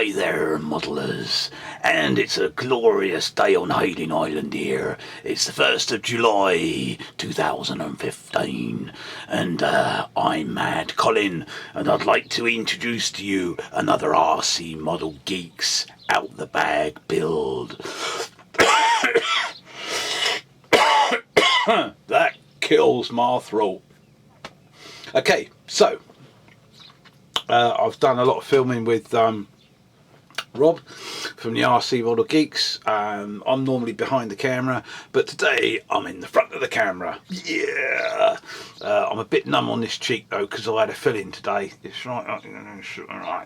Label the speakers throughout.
Speaker 1: Hi there, muddlers, and it's a glorious day on Hiding Island here. It's the 1st of July 2015, and I'm Mad Colin, and I'd like to introduce to you another RC Model Geeks Out the Bag build. That kills my throat. Okay, so I've done a lot of filming with Rob from the RC Model Geeks. I'm normally behind the camera, but today I'm in the front of the camera. Yeah! I'm a bit numb on this cheek though, because I had a fill-in today. It's right,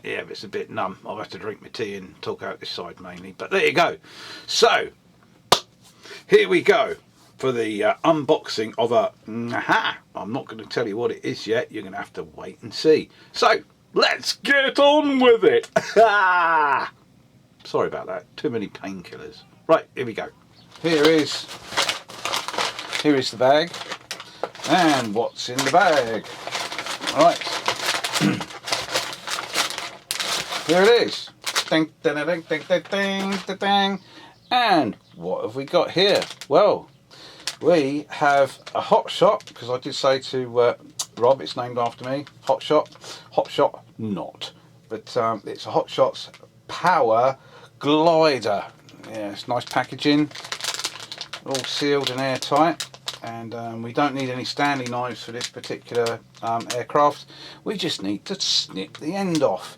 Speaker 1: yeah, but it's a bit numb. I'll have to drink my tea and talk out this side mainly, but there you go. So, here we go for the unboxing of a... I'm not going to tell you what it is yet. You're going to have to wait and see. So, let's get on with it. Sorry about that. Too many painkillers. Right, here we go. Here is the bag. And what's in the bag? Right. Here it is. Ding, ding, ding, ding, ding, ding, ding, ding. And what have we got here? Well, we have a Hot Shot, because I did say to Rob, it's named after me. Hot Shot not, but it's a Hot Shots Power Glider. Yeah, it's nice packaging, all sealed and airtight, and we don't need any Stanley knives for this particular aircraft. We just need to snip the end off,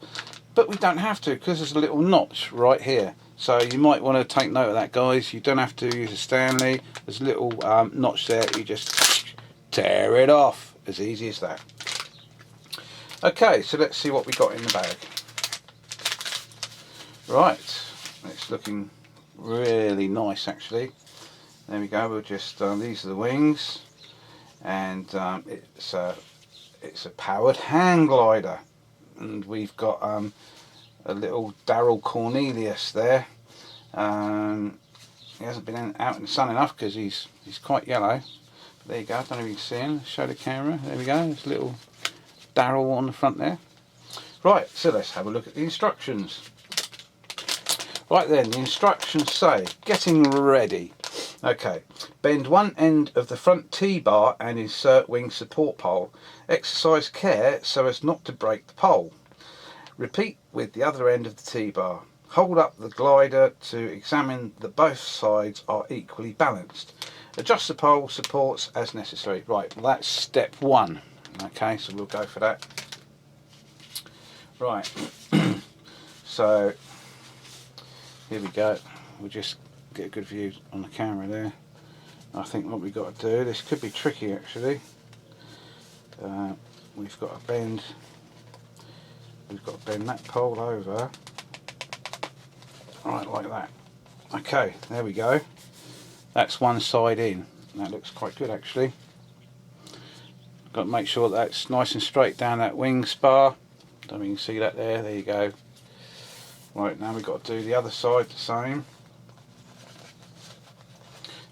Speaker 1: but we don't have to, because there's a little notch right here. So you might want to take note of that, guys. You don't have to use a Stanley. There's a little notch there. You just tear it off. As easy as that. Okay, so let's see what we got in the bag. Right, it's looking really nice actually. There we go. We'll just these are the wings, and it's a powered hang glider, and we've got a little Daryl Cornelius there. He hasn't been out in the sun enough because he's quite yellow. But there you go. I don't know if you can see him. Show the camera. There we go. There's a little Daryl on the front there. Right, so let's have a look at the instructions. Right then, the instructions say, getting ready. Okay, bend one end of the front T-bar and insert wing support pole. Exercise care so as not to break the pole. Repeat with the other end of the T-bar. Hold up the glider to examine that both sides are equally balanced. Adjust the pole supports as necessary. Right, well, that's step one. Okay, so we'll go for that. Right, so here we go. We'll just get a good view on the camera there. I think what we've got to do, this could be tricky actually. We've got to bend that pole over, right, like that. Okay, there we go. That's one side in. That looks quite good actually. Got to make sure that's nice and straight down that wing spar. Don't know if you can see that there. There you go. Right, now we've got to do the other side the same.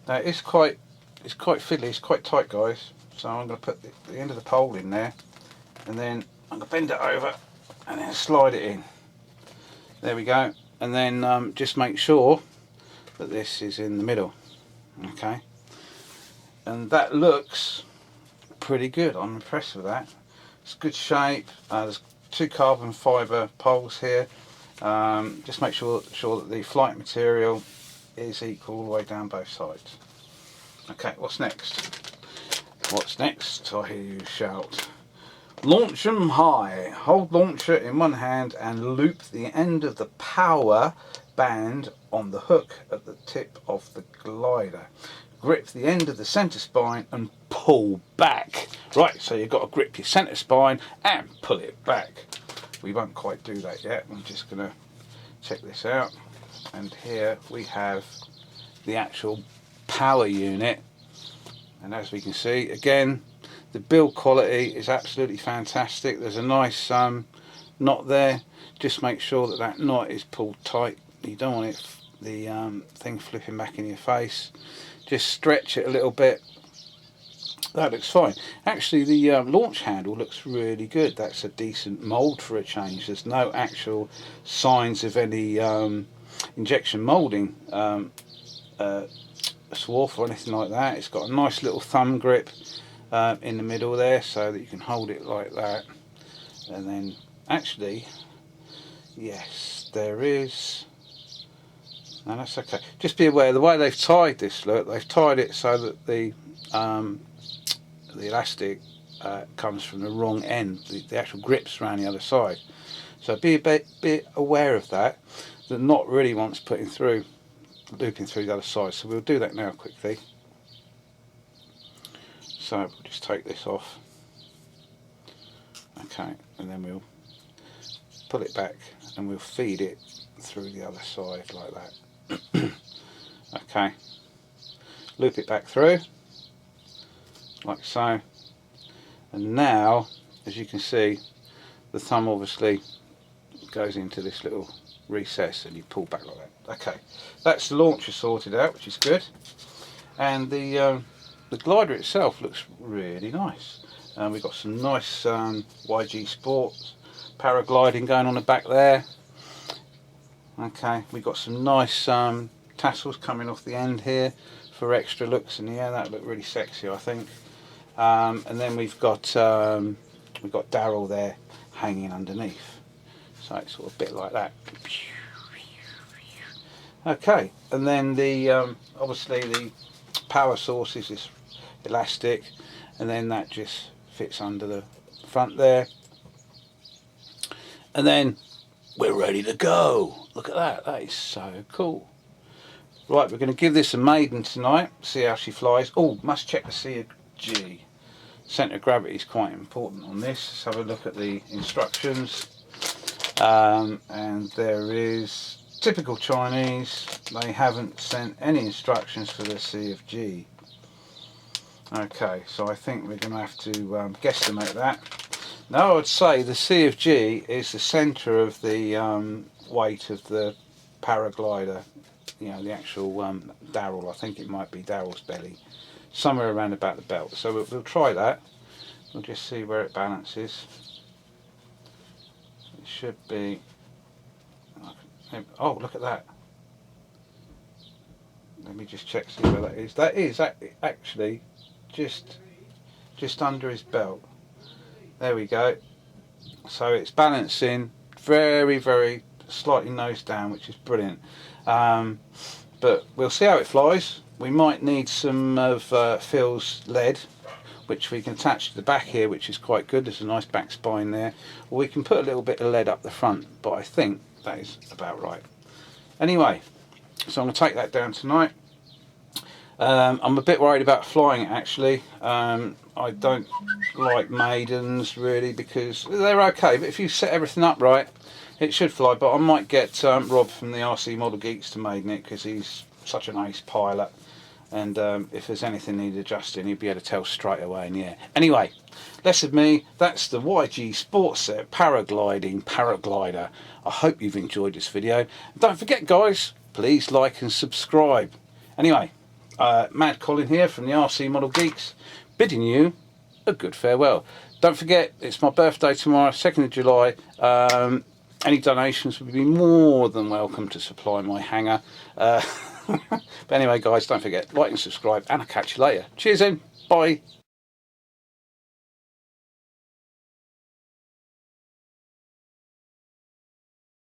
Speaker 1: Now it's quite fiddly. It's quite tight, guys. So I'm going to put the end of the pole in there, and then I'm going to bend it over and then slide it in. There we go. And then just make sure that this is in the middle. Okay. And that looks pretty good. I'm impressed with that. It's good shape. There's two carbon fibre poles here. Just make sure that the flight material is equal all the way down both sides. Okay, what's next? What's next? I hear you shout. Launch them high. Hold launcher in one hand and loop the end of the power band on the hook at the tip of the glider. Grip the end of the centre spine and pull back. Right, so you've got to grip your centre spine and pull it back. We won't quite do that yet. I'm just going to check this out. And here we have the actual power unit. And as we can see, again, the build quality is absolutely fantastic. There's a nice knot there. Just make sure that that knot is pulled tight. You don't want it, the thing flipping back in your face. Just stretch it a little bit, That looks fine. Actually, the launch handle looks really good. That's a decent mould for a change. There's no actual signs of any injection moulding swarf or anything like that. It's got a nice little thumb grip in the middle there, so that you can hold it like that. And then, actually, yes, there is. No, that's okay. Just be aware, the way they've tied this, look, they've tied it so that the elastic comes from the wrong end. The actual grip's around the other side. So be a bit aware of that. The knot really wants putting through, looping through the other side. So we'll do that now quickly. So we'll just take this off. Okay, and then we'll pull it back and we'll feed it through the other side like that. Okay, loop it back through like so, and now as you can see the thumb obviously goes into this little recess and you pull back like that. Okay, that's the launcher sorted out, which is good, and the glider itself looks really nice. We've got some nice YG Sports paragliding going on the back there. Okay, we've got some nice tassels coming off the end here for extra looks in the air. That look really sexy, I think. And then we've got Daryl there hanging underneath, so it's sort of a bit like that. Okay, and then the obviously the power source is this elastic, and then that just fits under the front there, and then we're ready to go. Look at that, that is so cool. Right, we're going to give this a maiden tonight, see how she flies. Oh, must check the CFG. Centre of gravity is quite important on this. Let's have a look at the instructions. And there is, typical Chinese, they haven't sent any instructions for the CFG. Okay, so I think we're going to have to guesstimate that. Now I would say the CFG is the centre of the weight of the paraglider. You know, the actual Daryl, I think it might be Daryl's belly, somewhere around about the belt. So we'll try that. We'll just see where it balances. It should be. Oh, look at that. Let me just check, see where that is. That is actually just under his belt. There we go. So it's balancing very, very slightly nose down, which is brilliant. But we'll see how it flies. We might need some of Phil's lead, which we can attach to the back here, which is quite good. There's a nice back spine there. Or we can put a little bit of lead up the front, but I think that is about right. Anyway, so I'm going to take that down tonight. I'm a bit worried about flying it actually. I don't like maidens really, because they're okay, but if you set everything up right, it should fly. But I might get Rob from the RC Model Geeks to maiden it, because he's such an ace pilot, and if there's anything needed adjusting, he'll be able to tell straight away in the air. Anyway, less of me. That's the YG Sports Set paraglider. I hope you've enjoyed this video. And don't forget guys, please like and subscribe. Anyway, Mad Colin here from the RC Model Geeks, bidding you a good farewell. Don't forget, it's my birthday tomorrow, 2nd of July. Any donations would be more than welcome to supply my hangar. But anyway guys, don't forget, like and subscribe, and I'll catch you later. Cheers then, bye.